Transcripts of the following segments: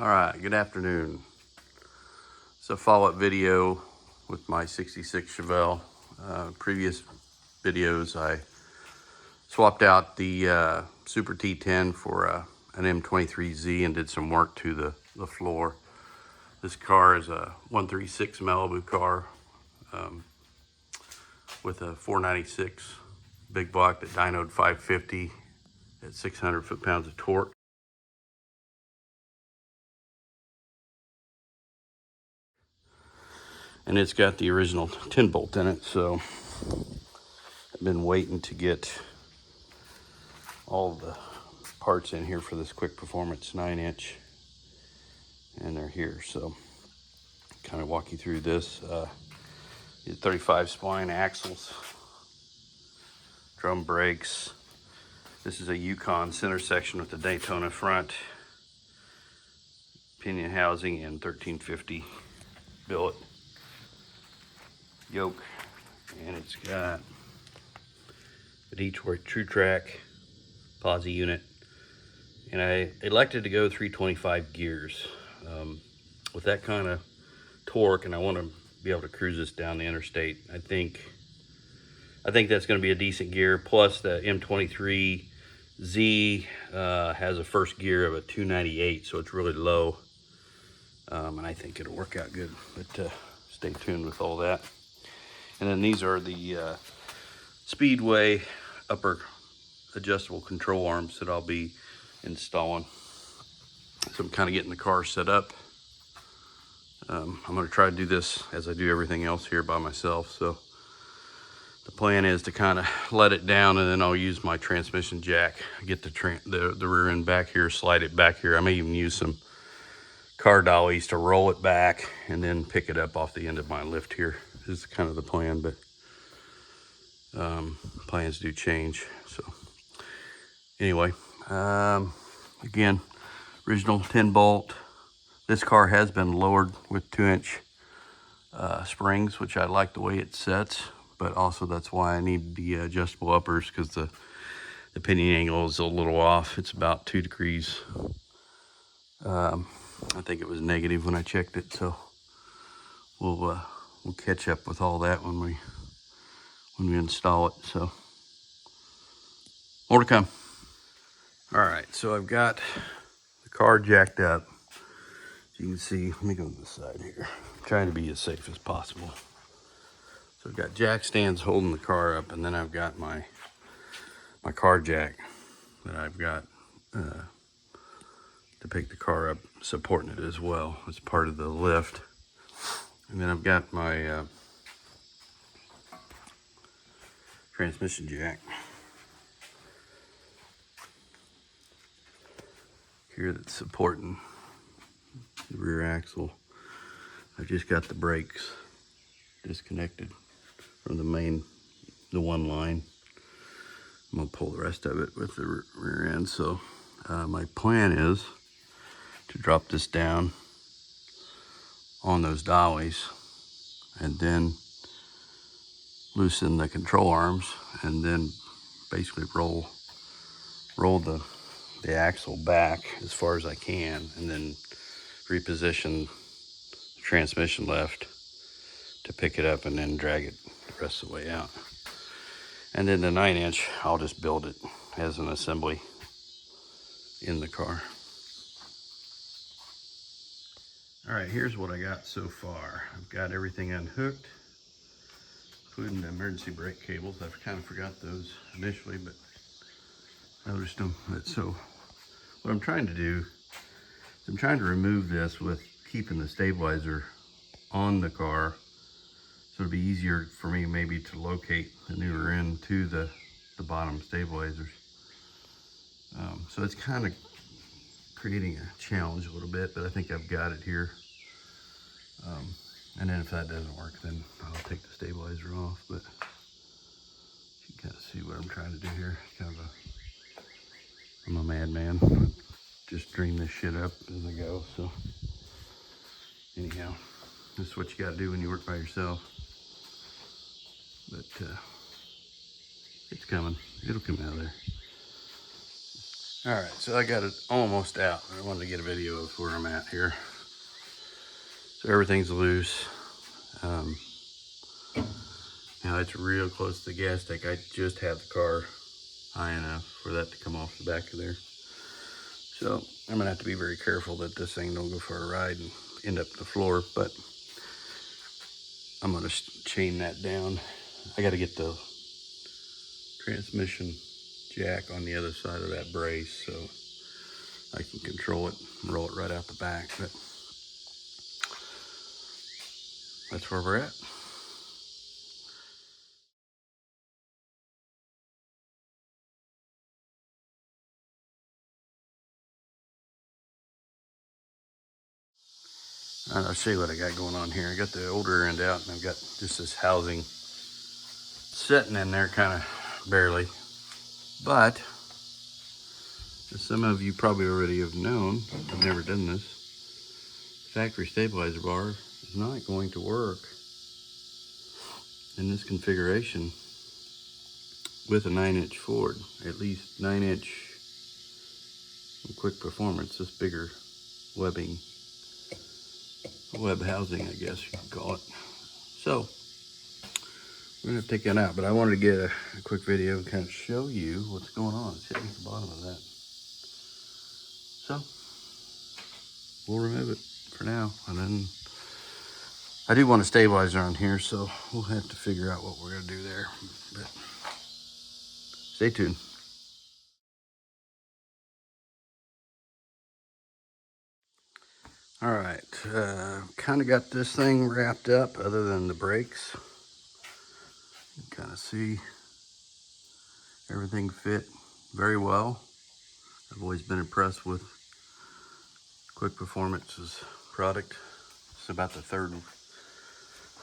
All right, good afternoon. It's a follow-up video with my 66 Chevelle. Previous videos, I swapped out the Super T10 for an M23Z and did some work to the floor. This car is a 136 Malibu car with a 496 big block that dynoed 550 at 600 foot-pounds of torque. And it's got the original 10 bolt in it, so I've been waiting to get all the parts in here for this quick performance 9-inch, and they're here. So kind of walk you through this. 35 spline axles, drum brakes. This is a Yukon center section with the Daytona front, pinion housing, and 1350 billet yoke. And it's got a Detroit True Track posi unit, and I elected to go 325 gears. With that kind of torque, and I want to be able to cruise this down the interstate, I think that's going to be a decent gear. Plus the M23Z has a first gear of a 298, so it's really low, and I think it'll work out good. But stay tuned with all that. And then these are the Speedway upper adjustable control arms that I'll be installing. So I'm kind of getting the car set up. I'm going to try to do this as I do everything else here by myself. So the plan is to kind of let it down, and then I'll use my transmission jack, get the rear end back here, slide it back here. I may even use some car dollies to roll it back and then pick it up off the end of my lift here. This is kind of the plan, but plans do change. So anyway, again, original 10 bolt. This car has been lowered with 2-inch springs, which I like the way it sets, but also that's why I need the adjustable uppers, because the pinion angle is a little off. It's about 2 degrees. I think it was negative when I checked it, so we'll catch up with all that when we install it. So more to come. All right, so I've got the car jacked up. You can see, let me go to the side here. I'm trying to be as safe as possible. So I've got jack stands holding the car up, and then I've got my car jack that I've got to pick the car up, supporting it as well as part of the lift. And then I've got my transmission jack here that's supporting the rear axle. I've just got the brakes disconnected from the one line. I'm gonna pull the rest of it with the rear end. So my plan is to drop this down on those dollies and then loosen the control arms, and then basically roll the axle back as far as I can, and then reposition the transmission left to pick it up, and then drag it the rest of the way out. And then the 9-inch, I'll just build it as an assembly in the car. All right, here's what I got so far. I've got everything unhooked, including the emergency brake cables. I kind of forgot those initially, but noticed them. So what I'm trying to do is I'm trying to remove this with keeping the stabilizer on the car, so it'd be easier for me maybe to locate the new rear end to the bottom stabilizers. So it's kind of creating a challenge a little bit, but I think I've got it here. And then if that doesn't work, then I'll take the stabilizer off. But you can kind of see what I'm trying to do here. I'm a madman. Just dream this shit up as I go. So anyhow, this is what you got to do when you work by yourself. But it's coming. It'll come out of there. All right, so I got it almost out. I wanted to get a video of where I'm at here. So everything's loose. Now it's real close to the gas tank. I just have the car high enough for that to come off the back of there. So I'm gonna have to be very careful that this thing don't go for a ride and end up the floor, but I'm gonna chain that down. I gotta get the transmission jack on the other side of that brace so I can control it and roll it right out the back, but that's where we're at. I'll show you what I got going on here. I got the old rear end out and I've got just this housing sitting in there kind of barely. But as some of you probably already have known, I've never done this, factory stabilizer bar is not going to work in this configuration with a 9-inch Ford, at least 9-inch quick performance, this bigger webbing, web housing, I guess you could call it. So we're gonna have to take that out, but I wanted to get a quick video and kind of show you what's going on. It's hitting the bottom of that. So we'll remove it for now, and then I do want a stabilizer on here, so we'll have to figure out what we're gonna do there. But stay tuned. All right, kind of got this thing wrapped up other than the brakes. You can kind of see everything fit very well. I've always been impressed with Quick Performance's product. It's about the third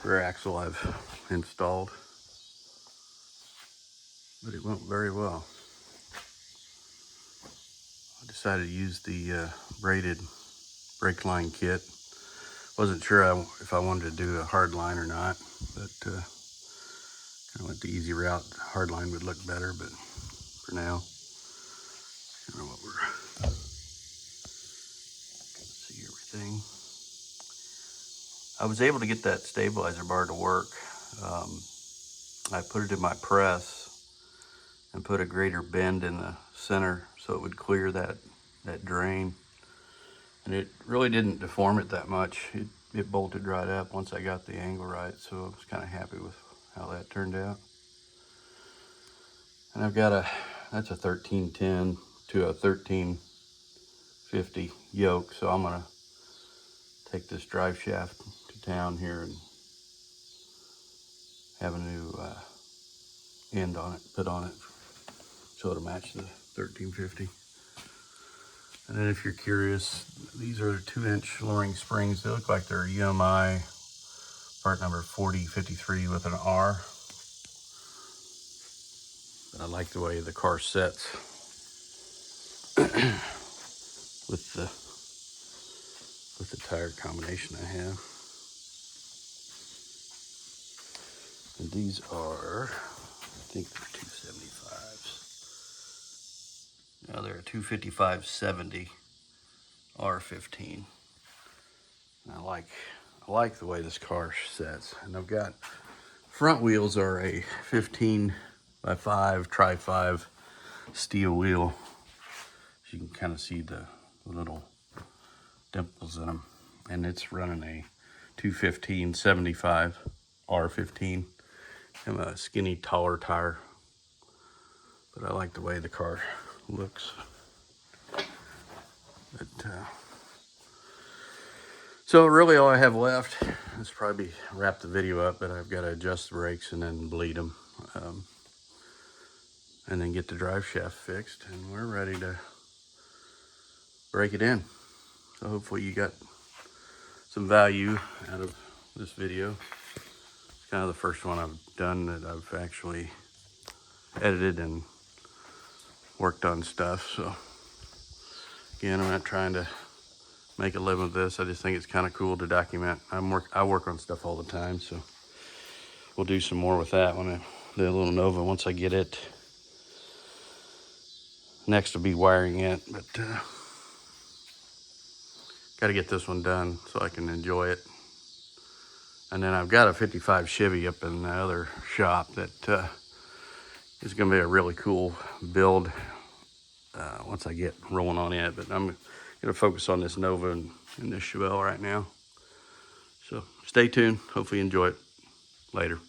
rear axle I've installed, but it went very well. I decided to use the braided brake line kit. Wasn't sure if I wanted to do a hard line or not, but kind of went the easy route. Hard line would look better, but for now, kind of what we're, see everything. I was able to get that stabilizer bar to work. I put it in my press and put a greater bend in the center so it would clear that drain. And it really didn't deform it that much. It bolted right up once I got the angle right, so I was kind of happy with how that turned out. And I've got that's a 1310 to a 1350 yoke, so I'm gonna take this drive shaft to town here and have a new end on it, put on it, so it'll match the 1350. And then if you're curious, these are 2-inch lowering springs. They look like they're UMI part number 4053 with an R. But I like the way the car sets with the tire combination I have. And these are, I think they're 275s. Now they're a 255/70 R15. And I like the way this car sets. And I've got, front wheels are a 15x5 tri-5 steel wheel. So you can kind of see the little dimples in them. And it's running a 215/75 R15. I'm a skinny, taller tire, but I like the way the car looks. But, so really all I have left is probably wrap the video up, but I've got to adjust the brakes and then bleed them. And then get the drive shaft fixed, and we're ready to break it in. So hopefully you got some value out of this video. It's kind of the first one I've done that I've actually edited and worked on stuff. So again, I'm not trying to make a living with this. I just think it's kind of cool to document. I work on stuff all the time, so we'll do some more with that when the little Nova, once I get it Next will be wiring it, but got to get this one done so I can enjoy it. And then I've got a 55 Chevy up in the other shop that is going to be a really cool build once I get rolling on it. But I'm going to focus on this Nova and this Chevelle right now. So stay tuned. Hopefully you enjoy it. Later.